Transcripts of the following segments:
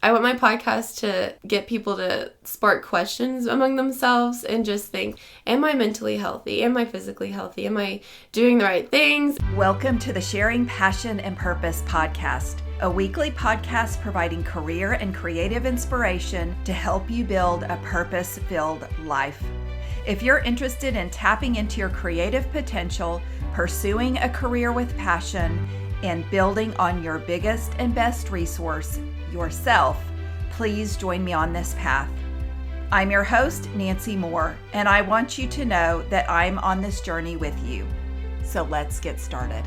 I want my podcast to get people to spark questions among themselves and just think, am I mentally healthy? Am I physically healthy? Am I doing the right things? Welcome to the Sharing Passion and Purpose podcast, a weekly podcast providing career and creative inspiration to help you build a purpose-filled life. If you're interested in tapping into your creative potential, pursuing a career with passion, and building on your biggest and best resource, yourself, please join me on this path. I'm your host, Nancy Moore, and I want you to know that I'm on this journey with you. So let's get started.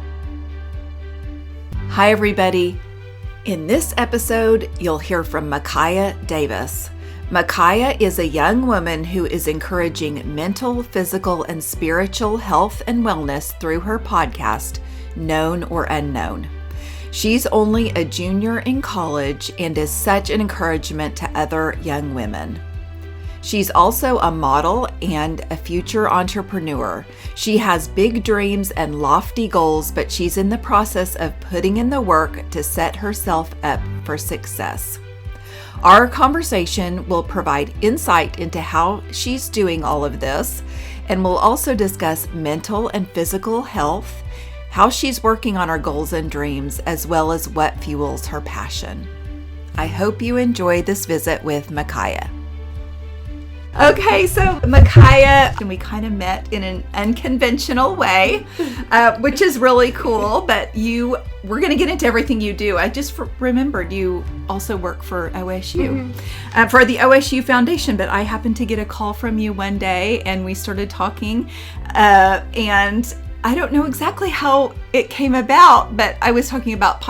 Hi, everybody. In this episode, you'll hear from Mikyah Davis. Mikyah is a young woman who is encouraging mental, physical, and spiritual health and wellness through her podcast, Known or Unknown. She's only a junior in college and is such an encouragement to other young women. She's also a model and a future entrepreneur. She has big dreams and lofty goals, but she's in the process of putting in the work to set herself up for success. Our conversation will provide insight into how she's doing all of this, and we'll also discuss mental and physical health, how she's working on her goals and dreams, as well as what fuels her passion. I hope you enjoy this visit with Mikyah. Okay, so Mikyah, and we kind of met in an unconventional way, which is really cool, but we're going to get into everything you do. I just remembered you also work for OSU, for the OSU Foundation, but I happened to get a call from you one day and we started talking, and I don't know exactly how it came about, but I was talking about,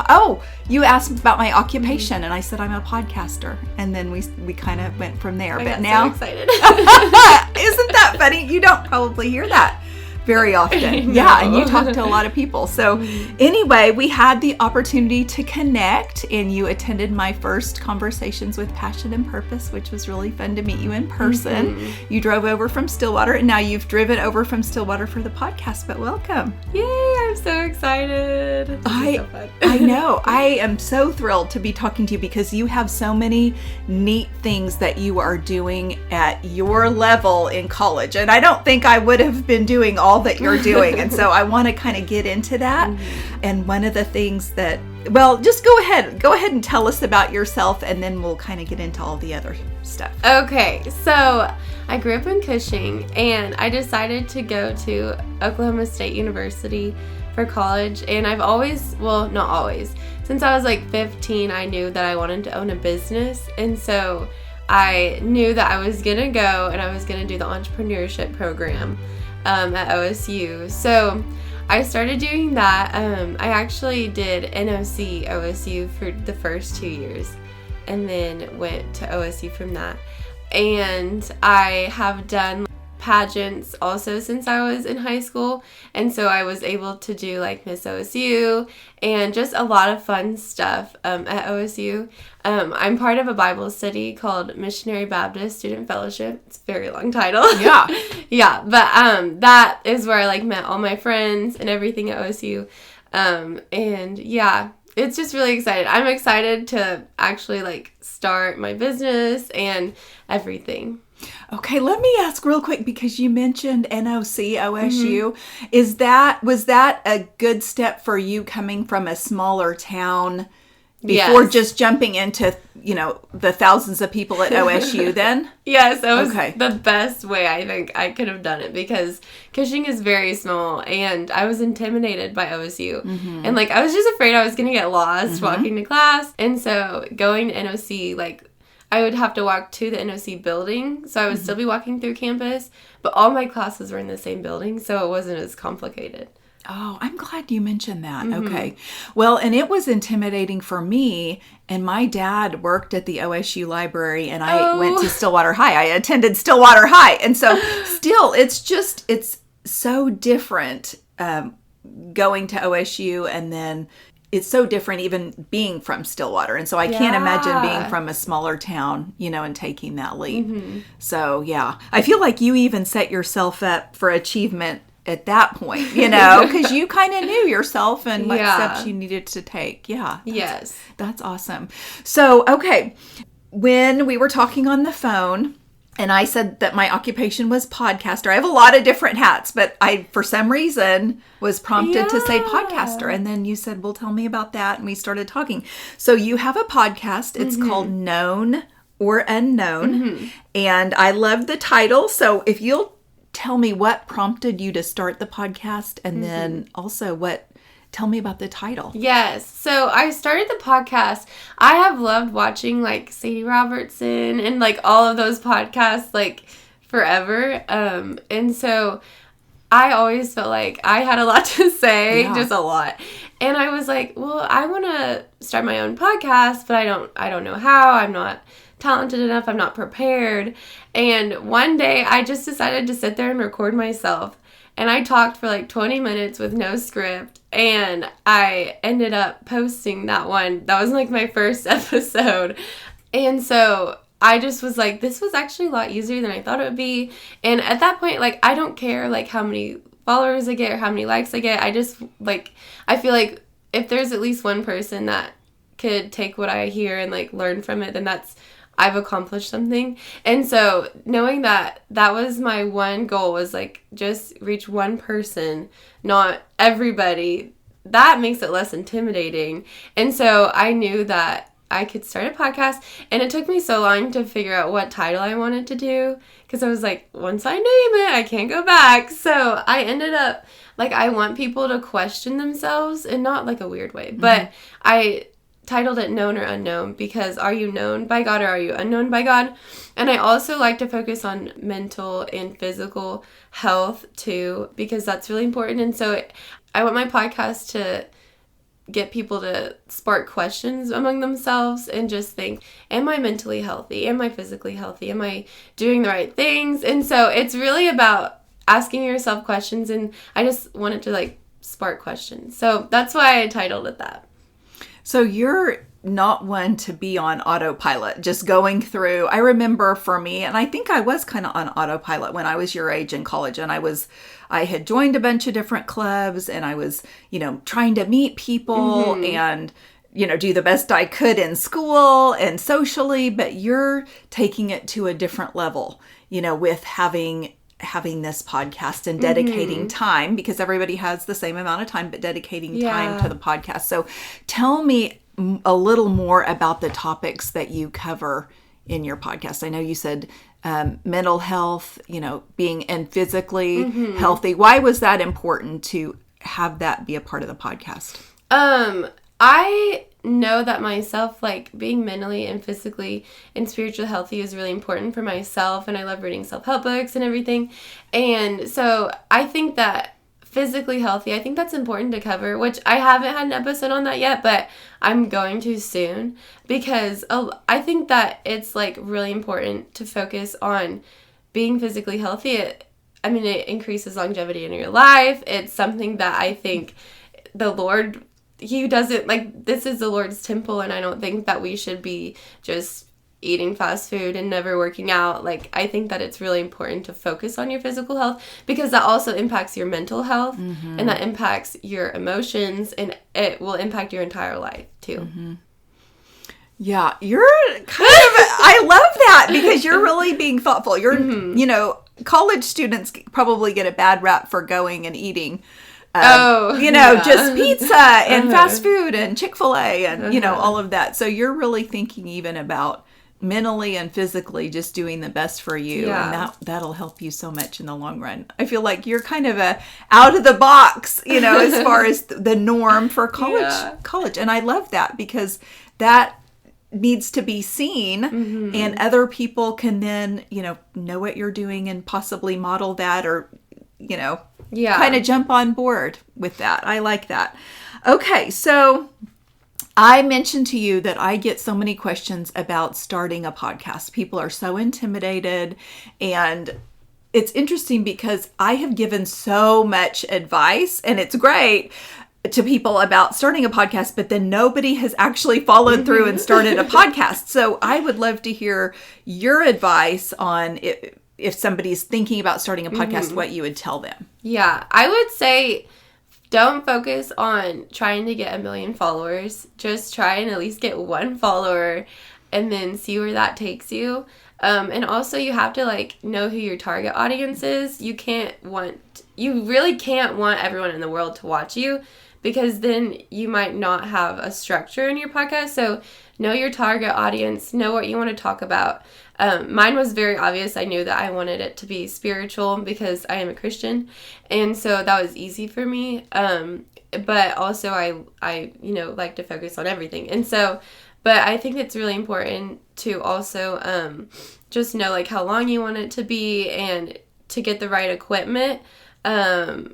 you asked about my occupation, and I said I'm a podcaster, and then we kind of went from there. I but got now, so excited. Isn't that funny? You don't probably hear that very often. Yeah, and you talk to a lot of people. So anyway, we had the opportunity to connect, and you attended my first Conversations with Passion and Purpose, which was really fun to meet you in person. You drove over from Stillwater, and now you've driven over from Stillwater for the podcast, but welcome. Yay, I'm so excited. So fun. I know. I am so thrilled to be talking to you because you have so many neat things that you are doing at your level in college, and I don't think I would have been doing all that you're doing. And so I want to kind of get into that. And one of the things that, just go ahead and tell us about yourself, and then we'll kind of get into all the other stuff. Okay, so I grew up in Cushing, and I decided to go to Oklahoma State University for college. And I've always, not always, since I was like 15, I knew that I wanted to own a business. And so I knew that I was going to go and I was going to do the entrepreneurship program at OSU. So I started doing that. I actually did NOC OSU for the first 2 years and then went to OSU from that. And I have done pageants also since I was in high school, and so I was able to do like Miss OSU and just a lot of fun stuff at OSU. I'm part of a Bible study called Missionary Baptist Student Fellowship. It's a very long title. Yeah, but that is where I met all my friends and everything at OSU. And yeah, it's just really excited. I'm excited to actually start my business and everything. Okay, let me ask real quick, because you mentioned NOC OSU. Was that a good step for you coming from a smaller town before just jumping into, the thousands of people at OSU then? Yes, that was the best way I think I could have done it, because Cushing is very small and I was intimidated by OSU. And I was just afraid I was going to get lost walking to class. And so going to NOC, I would have to walk to the NOC building, so I would still be walking through campus, but all my classes were in the same building, so it wasn't as complicated. Oh, I'm glad you mentioned that. Okay. Well, and it was intimidating for me, and my dad worked at the OSU library, and I went to Stillwater High. I attended Stillwater High, and so still, it's so different going to OSU, and then it's so different even being from Stillwater. And so I can't imagine being from a smaller town, and taking that leap. So yeah, I feel like you even set yourself up for achievement at that point, because you kind of knew yourself and what Yeah. steps you needed to take. Yeah. Yes. That's awesome. So, okay, when we were talking on the phone, and I said that my occupation was podcaster. I have a lot of different hats, but I, for some reason, was prompted to say podcaster. And then you said, well, tell me about that. And we started talking. So you have a podcast. It's called Known or Unknown. And I love the title. So if you'll tell me what prompted you to start the podcast, and then also tell me about the title. Yes. So I started the podcast. I have loved watching like Sadie Robertson and like all of those podcasts like forever. And so I always felt like I had a lot to say, just a lot. And I was like, well, I want to start my own podcast, but I don't know how. I'm not talented enough. I'm not prepared. And one day I just decided to sit there and record myself. And I talked for like 20 minutes with no script. And I ended up posting that one. That was like my first episode. And so I just was like, this was actually a lot easier than I thought it would be. And at that point, like, I don't care like how many followers I get or how many likes I get. I just like, I feel like if there's at least one person that could take what I hear and like learn from it, then I've accomplished something. And so knowing that was my one goal, was like just reach one person, not everybody, that makes it less intimidating. And so I knew that I could start a podcast, and it took me so long to figure out what title I wanted to do, because I was like, once I name it, I can't go back. So I ended up, like, I want people to question themselves, in not like a weird way, but I titled it Known or Unknown, because are you known by God or are you unknown by God? And I also like to focus on mental and physical health too, because that's really important. And so I want my podcast to get people to spark questions among themselves and just think, am I mentally healthy? Am I physically healthy? Am I doing the right things? And so it's really about asking yourself questions, and I just wanted to like spark questions. So that's why I titled it that. So you're not one to be on autopilot, just going through. I remember for me, and I think I was kind of on autopilot when I was your age in college, and I had joined a bunch of different clubs, and I was, trying to meet people and, do the best I could in school and socially, but you're taking it to a different level, with having this podcast and dedicating time, because everybody has the same amount of time, but dedicating time to the podcast. So tell me a little more about the topics that you cover in your podcast. I know you said mental health, being and physically healthy. Why was that important to have that be a part of the podcast? I know that myself, like, being mentally and physically and spiritually healthy is really important for myself, and I love reading self-help books and everything. And so I think that physically healthy, I think that's important to cover, which I haven't had an episode on that yet, but I'm going to soon, because I think that it's like really important to focus on being physically healthy. It increases longevity in your life. It's something that I think the Lord, He doesn't, like, this is the Lord's temple, and I don't think that we should be just eating fast food and never working out. Like, I think that it's really important to focus on your physical health, because that also impacts your mental health, and that impacts your emotions, and it will impact your entire life too. Yeah, you're kind of, I love that, because you're really being thoughtful. You're, college students probably get a bad rap for going and eating just pizza and fast food and Chick-fil-A and, all of that. So you're really thinking even about mentally and physically just doing the best for you. And that'll help you so much in the long run. I feel like you're kind of a out of the box, as far as the norm for college. And I love that, because that needs to be seen, and other people can then, know what you're doing and possibly model that, or, kind of jump on board with that. I like that. Okay, so I mentioned to you that I get so many questions about starting a podcast. People are so intimidated, and it's interesting because I have given so much advice, and it's great, to people about starting a podcast, but then nobody has actually followed through and started a podcast. So I would love to hear your advice on it. if somebody's thinking about starting a podcast, what you would tell them. Yeah, I would say don't focus on trying to get 1 million followers. Just try and at least get 1 follower and then see where that takes you. And also you have to like know who your target audience is. You really can't want everyone in the world to watch you, because then you might not have a structure in your podcast. So know your target audience, know what you want to talk about. Mine was very obvious. I knew that I wanted it to be spiritual because I am a Christian. And so that was easy for me. But also I like to focus on everything. And so, but I think it's really important to also just know like how long you want it to be and to get the right equipment,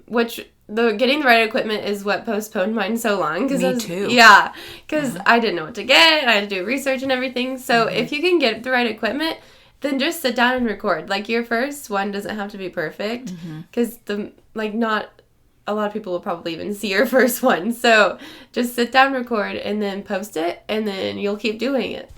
which getting the right equipment is what postponed mine so long. Me too. Yeah, because I didn't know what to get. I had to do research and everything. So if you can get the right equipment, then just sit down and record. Like your first one doesn't have to be perfect, because not a lot of people will probably even see your first one. So just sit down, record, and then post it, and then you'll keep doing it.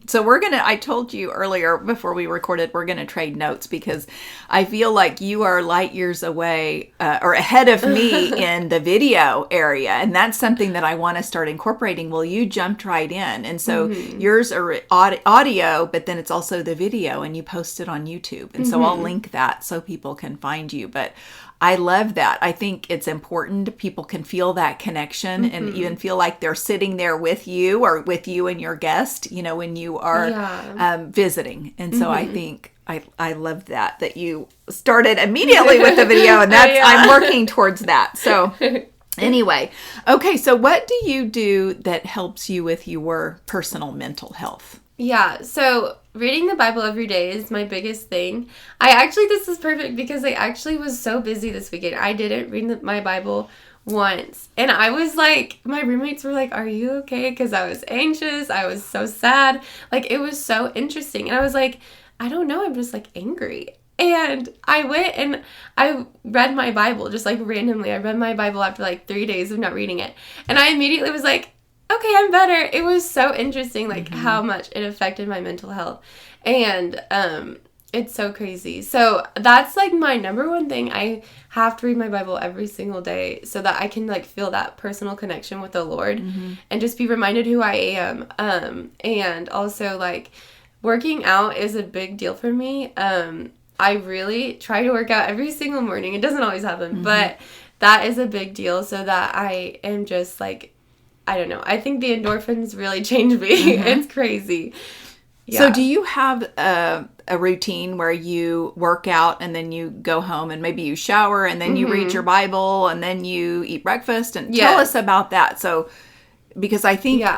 So I told you earlier before we recorded, we're going to trade notes, because I feel like you are light years away or ahead of me in the video area. And that's something that I want to start incorporating. Well, you jumped right in. And so yours are audio, but then it's also the video, and you post it on YouTube. And so I'll link that so people can find you. But I love that. I think it's important. People can feel that connection and even feel like they're sitting there with you or with you and your guest, when you are visiting. And so I think I love that you started immediately with the video, and that's I'm working towards that. So anyway, okay. So what do you do that helps you with your personal mental health? Yeah, so reading the Bible every day is my biggest thing. This is perfect because I actually was so busy this weekend. I didn't read my Bible once. And I was like, my roommates were like, are you okay? Because I was anxious. I was so sad. Like, it was so interesting. And I was like, I don't know. I'm just like angry. And I went and I read my Bible just like randomly. I read my Bible after like 3 days of not reading it. And I immediately was like, okay, I'm better. It was so interesting, like how much it affected my mental health. And it's so crazy. So that's like my number one thing. I have to read my Bible every single day so that I can like feel that personal connection with the Lord and just be reminded who I am. And also like working out is a big deal for me. I really try to work out every single morning. It doesn't always happen, but that is a big deal so that I am just like, I don't know. I think the endorphins really change me. It's crazy. Yeah. So do you have a routine where you work out and then you go home and maybe you shower and then you read your Bible and then you eat breakfast? And tell us about that. So, because I think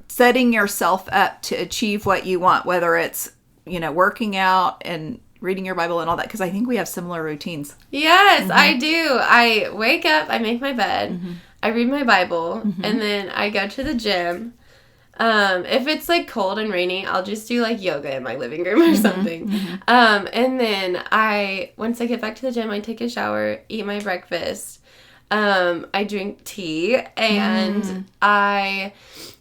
setting yourself up to achieve what you want, whether it's, working out and reading your Bible and all that, because I think we have similar routines. Yes, I do. I wake up, I make my bed. I read my Bible, and then I go to the gym. If it's like cold and rainy, I'll just do like yoga in my living room or something. And then once I get back to the gym, I take a shower, eat my breakfast. I drink tea, and I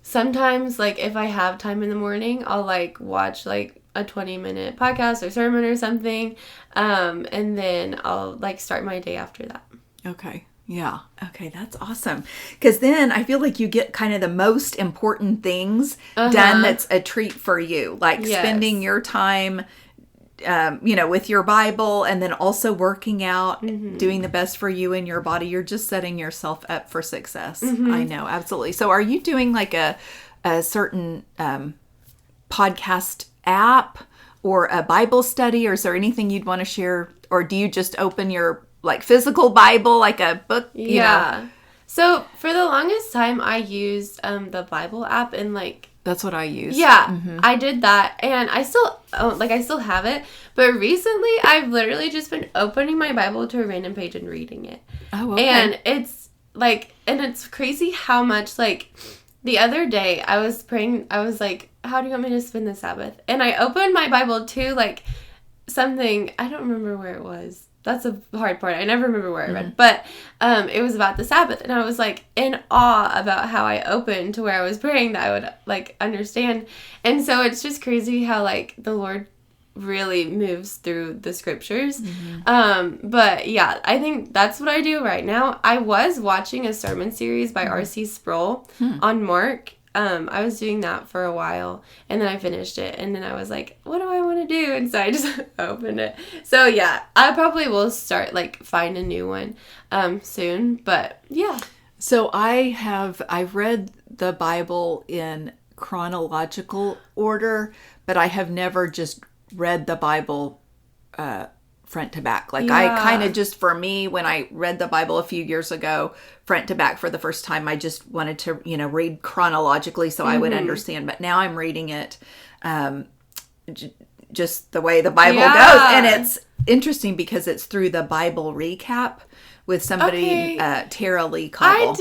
sometimes, like, if I have time in the morning, I'll like watch like a 20-minute podcast or sermon or something. And then I'll like start my day after that. Okay. Yeah. Okay. That's awesome. Because then I feel like you get kind of the most important things done that's a treat for you. Like spending your time, with your Bible, and then also working out, doing the best for you and your body. You're just setting yourself up for success. I know. Absolutely. So are you doing like a certain podcast app or a Bible study, or is there anything you'd want to share? Or do you just open your like physical Bible, like a book? So for the longest time, I used the Bible app, and like that's what I use. Yeah, I did that, and I still have it. But recently, I've literally just been opening my Bible to a random page and reading it. Oh, okay. And it's like, and it's crazy how much like the other day I was praying. I was like, how do you want me to spend the Sabbath? And I opened my Bible to like something. I don't remember where it was. That's a hard part. I never remember where I read. But it was about the Sabbath. And I was like in awe about how I opened to where I was praying that I would like understand. And so it's just crazy how like the Lord really moves through the scriptures. But yeah, I think that's what I do right now. I was watching a sermon series by R.C. Sproul on Mark. I was doing that for a while, and then I finished it, and then I was like, what do I want to do? And so I just opened it. So yeah, I probably will start, like, find a new one soon, but yeah. So I've read the Bible in chronological order, but I have never just read the Bible front to back. Like, I kind of just, for me, when I read the Bible a few years ago, front to back for the first time, I just wanted to, read chronologically so I would understand. But now I'm reading it just the way the Bible goes. And it's interesting because it's through the Bible recap with somebody, Tara Lee Cobble.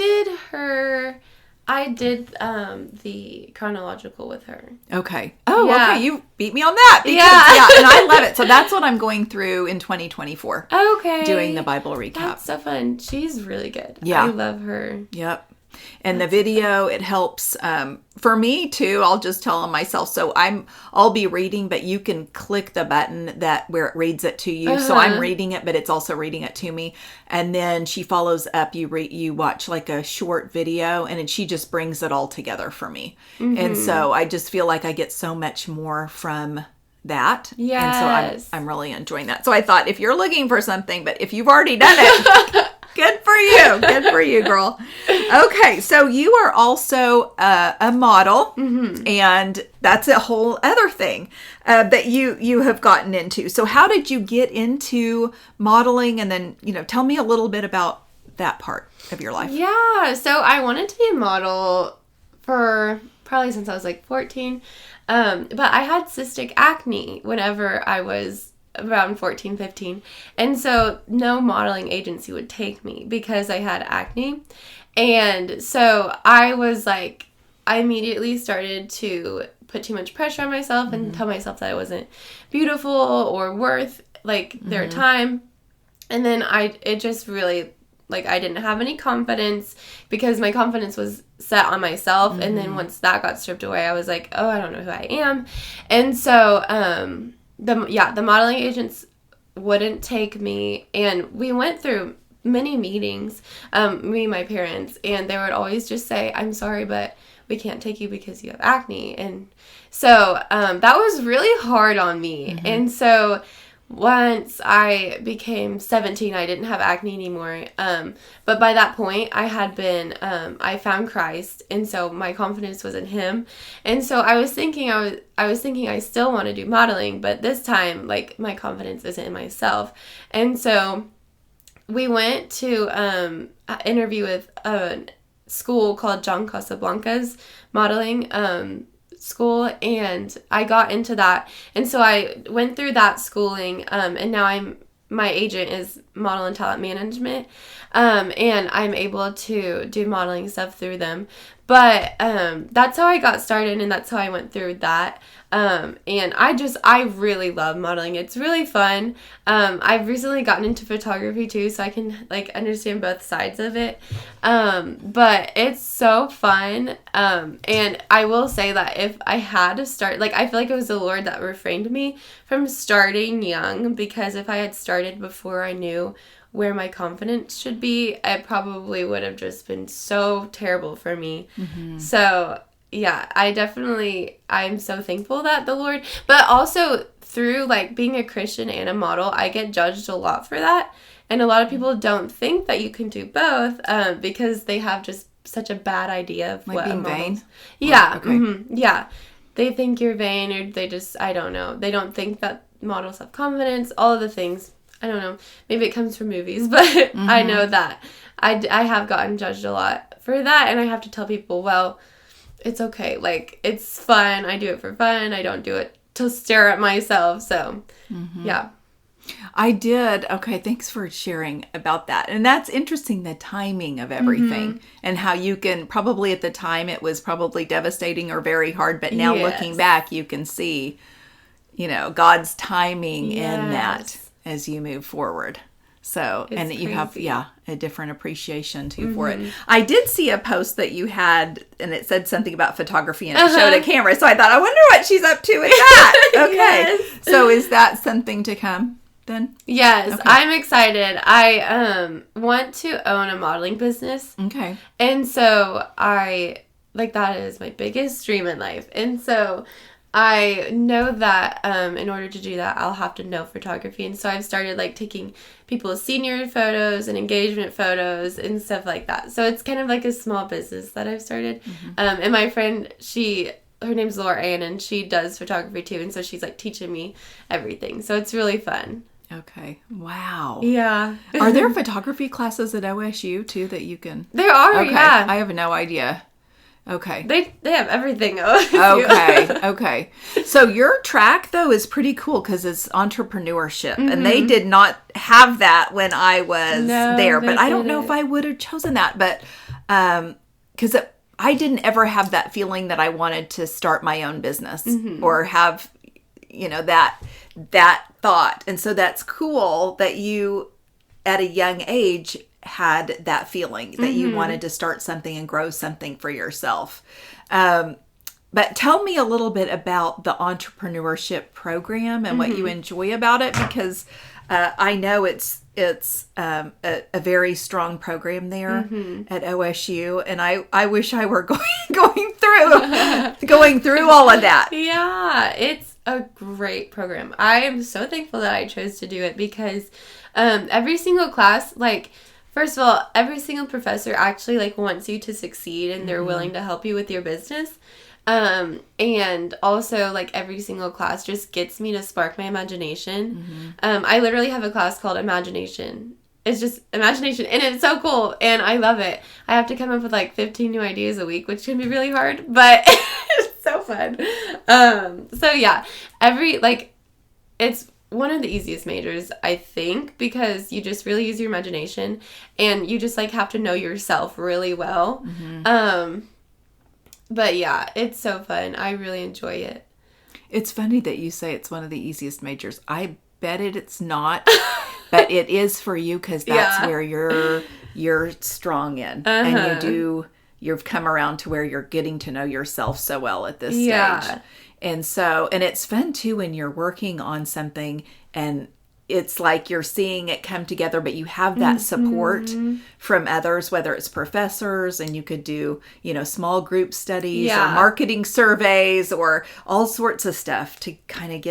I did the chronological with her. Okay. Oh, okay. You beat me on that. Because, and I love it. So that's what I'm going through in 2024. Okay. Doing the Bible recap. That's so fun. She's really good. Yeah. I love her. Yep. And the video, it helps for me too. I'll just tell them myself. So I'll be reading, but you can click the button where it reads it to you. So I'm reading it, but it's also reading it to me. And then she follows up. You watch like a short video, and then she just brings it all together for me. And so I just feel like I get so much more from that. And so I'm really enjoying that. So I thought, if you're looking for something, but if you've already done it, good for you. Good for you, girl. Okay, so you are also a model, and that's a whole other thing that you have gotten into. So how did you get into modeling? And then, tell me a little bit about that part of your life. Yeah, so I wanted to be a model for probably since I was like 14. But I had cystic acne whenever I was around 14, 15. And so no modeling agency would take me because I had acne. And so I immediately started to put too much pressure on myself and tell myself that I wasn't beautiful or worth their time. And then it just really, I didn't have any confidence because my confidence was set on myself. And then once that got stripped away, I was like, oh, I don't know who I am. And so, the modeling agents wouldn't take me, and we went through many meetings, me and my parents, and they would always just say, I'm sorry, but we can't take you because you have acne. And so, that was really hard on me. And so once I became 17, I didn't have acne anymore. But by that point, I had been, I found Christ. And so my confidence was in him. And so I was thinking I still want to do modeling, but this time, my confidence isn't in myself. And so we went to an interview with a school called John Casablanca's modeling school, and I got into that. And so I went through that schooling, and now my agent is Model and Talent Management, and I'm able to do modeling stuff through them. But that's how I got started, and that's how I went through that. And I really love modeling. It's really fun. I've recently gotten into photography too, so I can understand both sides of it. But it's so fun. And I will say that if I had to start, I feel like it was the Lord that refrained me from starting young, because if I had started before I knew where my confidence should be, it probably would have just been so terrible for me. So yeah, I'm so thankful that the Lord, but also through being a Christian and a model, I get judged a lot for that. And a lot of people don't think that you can do both, because they have just such a bad idea of what being a model. vain? Yeah. Okay. Yeah. They think you're vain, or they just, I don't know. They don't think that models have confidence, all of the things. I don't know. Maybe it comes from movies, but I know that I have gotten judged a lot for that, and I have to tell people, well, it's okay. It's fun. I do it for fun. I don't do it to stare at myself. So, yeah. I did. Okay, thanks for sharing about that. And that's interesting, the timing of everything, and how you can probably at the time it was probably devastating or very hard, but now looking back, you can see, God's timing in that as you move forward. So, It's and you have, crazy. a different appreciation too for it. I did see a post that you had, and it said something about photography, and it showed a camera. So I thought, I wonder what she's up to with that. Okay. Yes. So is that something to come then? Yes, Okay. I'm excited. I want to own a modeling business. Okay. And so that is my biggest dream in life. And so I know that in order to do that, I'll have to know photography. And so I've started like taking people's senior photos and engagement photos and stuff like that. So it's kind of like a small business that I've started. And my friend, her name's Laura Ann, and she does photography too. And so she's like teaching me everything. So it's really fun. Okay. Wow. Yeah. Are there photography classes at OSU too that you can? There are, Okay. yeah. I have no idea. Okay. They have everything. OSU. Okay. So your track though is pretty cool because it's entrepreneurship, and they did not have that when I was there. But I don't know if I would have chosen that, but because I didn't ever have that feeling that I wanted to start my own business or have, that thought. And so that's cool that you, at a young age, had that feeling that you wanted to start something and grow something for yourself. But tell me a little bit about the entrepreneurship program and what you enjoy about it, because I know it's a very strong program there at OSU, and I wish I were going through all of that. Yeah, it's a great program. I am so thankful that I chose to do it because every single class, first of all, every single professor actually wants you to succeed, and they're willing to help you with your business. And also every single class just gets me to spark my imagination. I literally have a class called Imagination. It's just imagination, and it's so cool, and I love it. I have to come up with 15 new ideas a week, which can be really hard, but it's so fun. So yeah, it's one of the easiest majors, I think, because you just really use your imagination, and you just have to know yourself really well. But yeah, it's so fun. I really enjoy it. It's funny that you say it's one of the easiest majors. I bet it's not, but it is for you because that's where you're strong in, and you've come around to where you're getting to know yourself so well at this stage. And so, and it's fun too when you're working on something and it's like you're seeing it come together, but you have that support from others, whether it's professors, and you could do, small group studies or marketing surveys or all sorts of stuff to kind of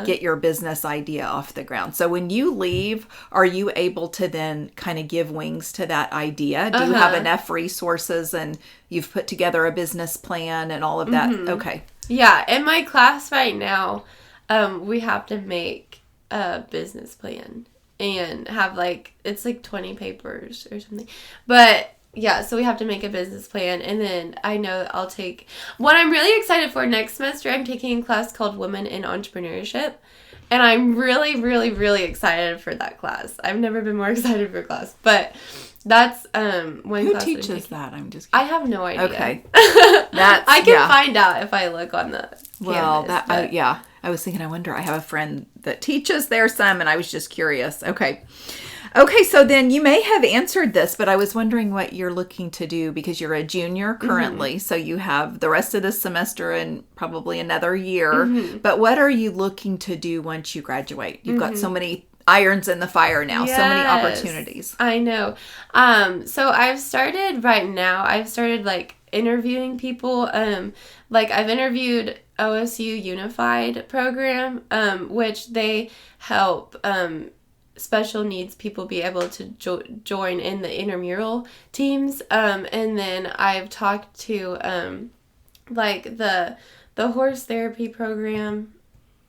get your business idea off the ground. So when you leave, are you able to then kind of give wings to that idea? Do you have enough resources, and you've put together a business plan and all of that? Okay. Yeah. In my class right now, we have to make a business plan and have it's 20 papers or something, but yeah, so we have to make a business plan. And then I know I'll take what I'm really excited for next semester. I'm taking a class called Women in Entrepreneurship, and I'm really, really, really excited for that class. I've never been more excited for a class, but that's one Who class teaches that? I'm just kidding. I have no idea. Okay. I can find out if I look on the canvas. I was thinking, I wonder, I have a friend that teaches there some, and I was just curious. Okay, so then you may have answered this, but I was wondering what you're looking to do, because you're a junior currently, so you have the rest of this semester and probably another year. But what are you looking to do once you graduate? You've got so many irons in the fire now, so many opportunities. I know. So I've started interviewing people. I've interviewed OSU Unified program, which they help special needs people be able to join in the intramural teams. And then I've talked to the horse therapy program.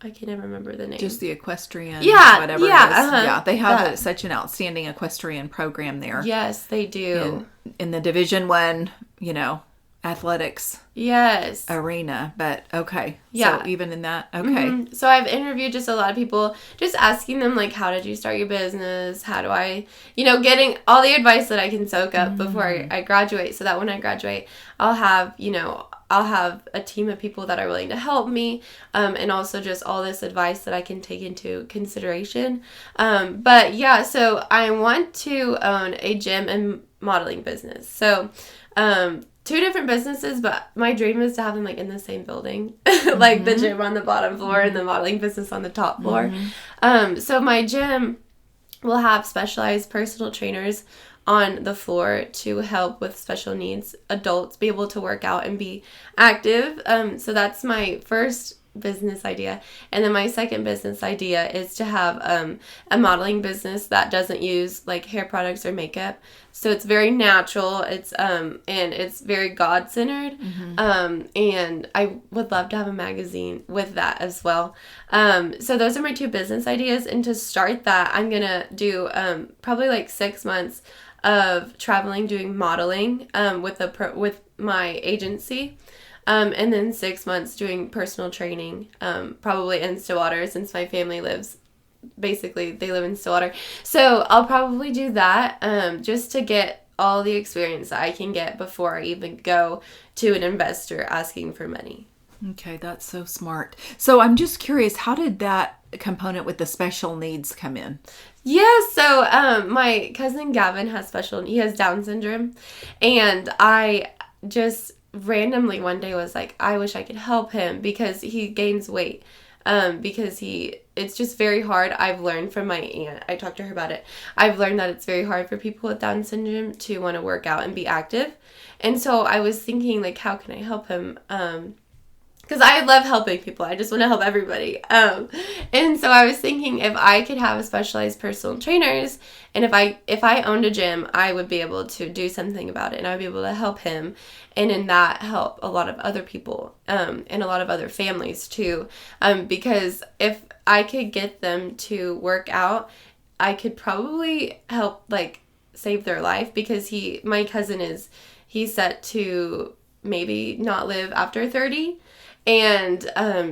I can never remember the name. Just the equestrian, whatever it is. Yeah, they have such an outstanding equestrian program there. Yes, they do. In the Division I, athletics arena. But okay. Yeah. So even in that, okay. So I've interviewed just a lot of people, just asking them how did you start your business? How do I, getting all the advice that I can soak up before I graduate, so that when I graduate, I'll have, I'll have a team of people that are willing to help me, and also just all this advice that I can take into consideration. But yeah, so I want to own a gym and modeling business. So, two different businesses, but my dream is to have them like in the same building, like the gym on the bottom floor and the modeling business on the top floor. So my gym will have specialized personal trainers on the floor to help with special needs adults be able to work out and be active. So that's my first business idea. And then my second business idea is to have a modeling business that doesn't use like hair products or makeup. So it's very natural. It's and it's very God-centered. And I would love to have a magazine with that as well. So those are my two business ideas. And to start that, I'm gonna do probably like 6 months of traveling doing modeling with my agency. And then 6 months doing personal training, probably in Stillwater, since my family they live in Stillwater. So I'll probably do that just to get all the experience that I can get before I even go to an investor asking for money. Okay, that's so smart. So I'm just curious, how did that component with the special needs come in? Yeah, so my cousin Gavin he has Down syndrome, and I just randomly one day was like, I wish I could help him because he gains weight. Because it's just very hard. I've learned from my aunt, I talked to her about it. I've learned that it's very hard for people with Down syndrome to want to work out and be active. And so I was thinking, like, how can I help him? Because I love helping people. I just want to help everybody. And so I was thinking if I could have a specialized personal trainers, and if I owned a gym, I would be able to do something about it, and I would be able to help him, and in that help a lot of other people, and a lot of other families too. Because if I could get them to work out, I could probably help like save their life, because my cousin he's set to maybe not live after 30. And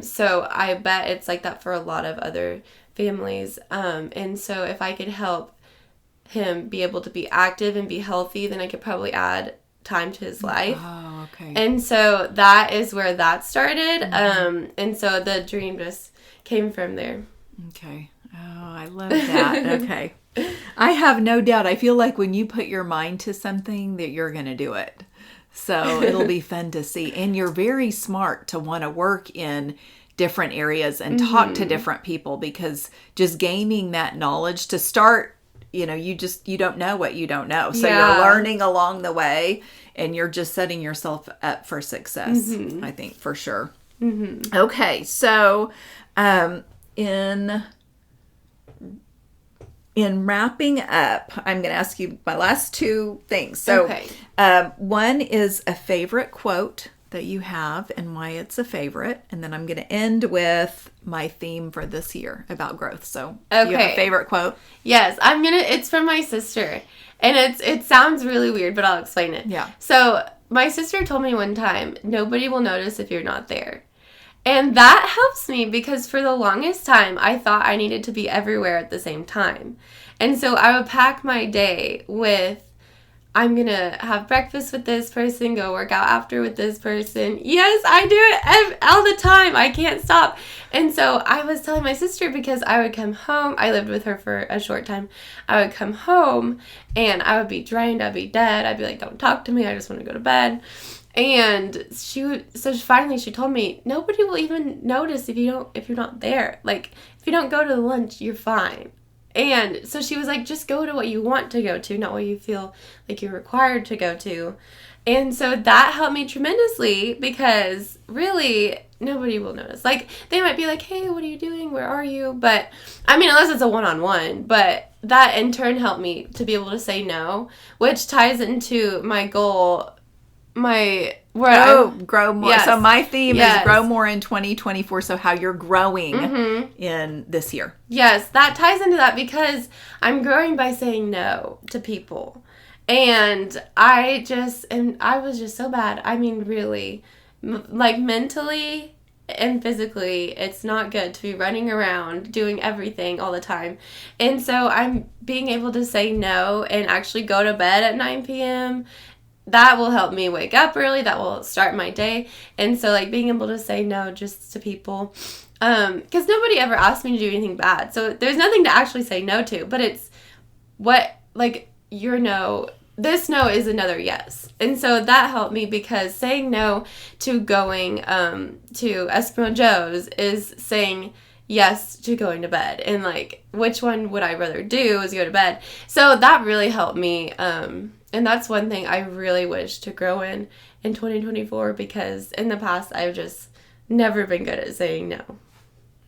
so I bet it's like that for a lot of other families. And so if I could help him be able to be active and be healthy, then I could probably add time to his life. Oh, okay. And so that is where that started. And so the dream just came from there. Okay. Oh, I love that. Okay. I have no doubt. I feel like when you put your mind to something that you're going to do it. So it'll be fun to see. And you're very smart to want to work in different areas and talk to different people, because just gaining that knowledge to start, you don't know what you don't know. So you're learning along the way, and you're just setting yourself up for success, I think, for sure. Okay. So in wrapping up, I'm going to ask you my last two things. So one is a favorite quote that you have and why it's a favorite. And then I'm going to end with my theme for this year about growth. So do you have a favorite quote? Yes, it's from my sister. And it sounds really weird, but I'll explain it. Yeah. So my sister told me one time, nobody will notice if you're not there. And that helps me, because for the longest time, I thought I needed to be everywhere at the same time. And so I would pack my day with, I'm going to have breakfast with this person, go work out after with this person. Yes, I do it all the time. I can't stop. And so I was telling my sister, because I would come home. I lived with her for a short time. I would come home and I would be drained. I'd be dead. I'd be like, don't talk to me. I just want to go to bed. And finally she told me, nobody will even notice if you're not there. Like, if you don't go to the lunch, you're fine. And so she was like, just go to what you want to go to, not what you feel like you're required to go to. And so that helped me tremendously, because really nobody will notice. Like, they might be like, hey, what are you doing? Where are you? But I mean, unless it's a one-on-one, but that in turn helped me to be able to say no, which ties into my goal. Grow more. Yes. So my theme is grow more in 2024. So how you're growing in this year. Yes, that ties into that, because I'm growing by saying no to people. And I was just so bad. I mean, really, like mentally and physically, it's not good to be running around doing everything all the time. And so I'm being able to say no and actually go to bed at 9 p.m., that will help me wake up early. That will start my day. And so like being able to say no just to people, because nobody ever asked me to do anything bad. So there's nothing to actually say no to, but it's what, like, your no, this no is another yes. And so that helped me, because saying no to going to Eskimo Joe's is saying yes to going to bed. And like, which one would I rather do is go to bed. So that really helped me. And that's one thing I really wish to grow in 2024, because in the past I've just never been good at saying no.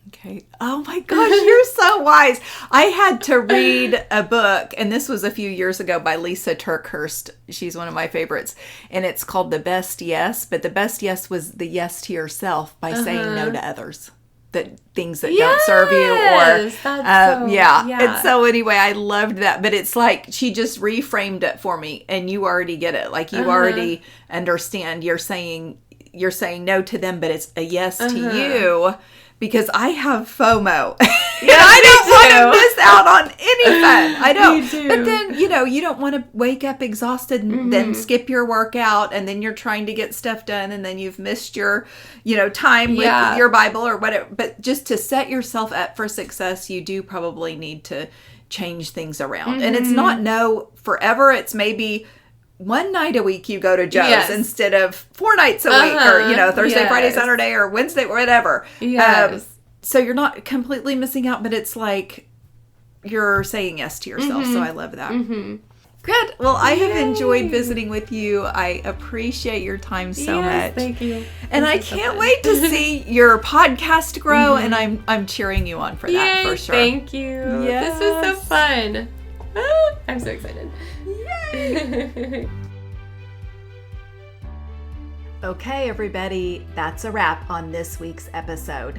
Okay. Oh my gosh, you're so wise. I had to read a book, and this was a few years ago, by Lisa TerKeurst. She's one of my favorites. And it's called The Best Yes. But the best yes was the yes to yourself by saying no to others. That things that don't serve you, or And so anyway, I loved that. But it's like she just reframed it for me, and you already get it. Like you already understand. You're saying no to them, but it's a yes to you, because I have FOMO. Yeah, I don't want to miss out on any fun. I don't. Me too. But then, you don't want to wake up exhausted and then skip your workout, and then you're trying to get stuff done, and then you've missed your, time with your Bible or whatever. But just to set yourself up for success, you do probably need to change things around. And it's not no forever. It's maybe one night a week you go to Joe's instead of 4 nights a week, or, Thursday, Friday, Saturday, or Wednesday, whatever. Yes. So you're not completely missing out, but it's like you're saying yes to yourself. So I love that. Good. Well, I have enjoyed visiting with you. I appreciate your time so much. Thank you. And I can't wait to see your podcast grow, and I'm cheering you on for that, for sure. Thank you. Yes. This was so fun. I'm so excited. Yay! Okay, everybody, that's a wrap on this week's episode.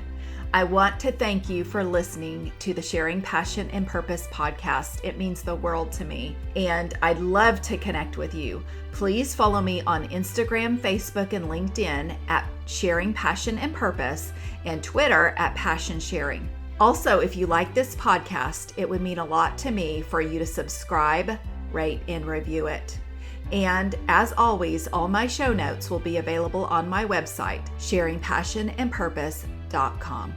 I want to thank you for listening to the Sharing Passion and Purpose podcast. It means the world to me, and I'd love to connect with you. Please follow me on Instagram, Facebook, and LinkedIn at Sharing Passion and Purpose, and Twitter at Passion Sharing. Also, if you like this podcast, it would mean a lot to me for you to subscribe, rate, and review it. And as always, all my show notes will be available on my website, sharingpassionandpurpose.com.